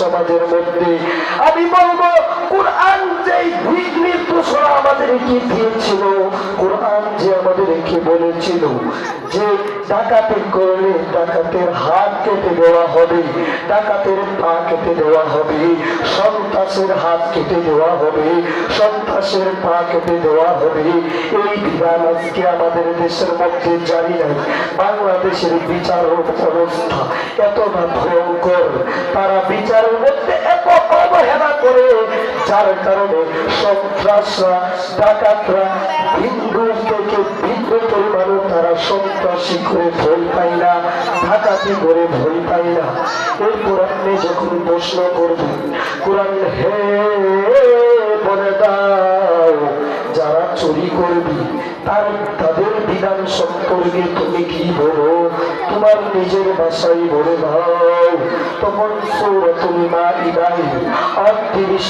সমাজের মধ্যে আমি বলবো কোরআন যে দিক নির্দেশনা আমাদেরকে দিয়েছিল, কোরআন যে আমাদেরকে বলেছিল যে ডাকাতি করলে ডাকাতের হাত কেটে দেওয়া হবে, ডাকাতের পা কেটে দেওয়া হবে, সন্ত্রাসের হাত কেটে দেওয়া হবে, সন্ত্রাসের পা কেটে দেওয়া হবে, এই বিধান আজকে আমাদের দেশের মধ্যে জারি নাই। বাংলাদেশের বিচার অবস্থা এতটা ভয়ঙ্কর, তারা বিচারের মধ্যে এত অবহেলা করে, যার কারণে সন্ত্রাসরা ডাকাতরা হিন্দু থেকে ভিন্ন পরিমাণে তারা সন্ত্রাসী করে ভয় পায় না, ডাকাতি করে ভয় পায় না। এরপর আপনি যখন প্রশ্ন করবেন কোরআন হে বলে দাও যারা চুরি করবি তাদের বিধান সম্পর্কে তুমি কি বলো, তোমার নিজের ভাষায় বলে দাও। তখন সূরাতুল মাইদায় 38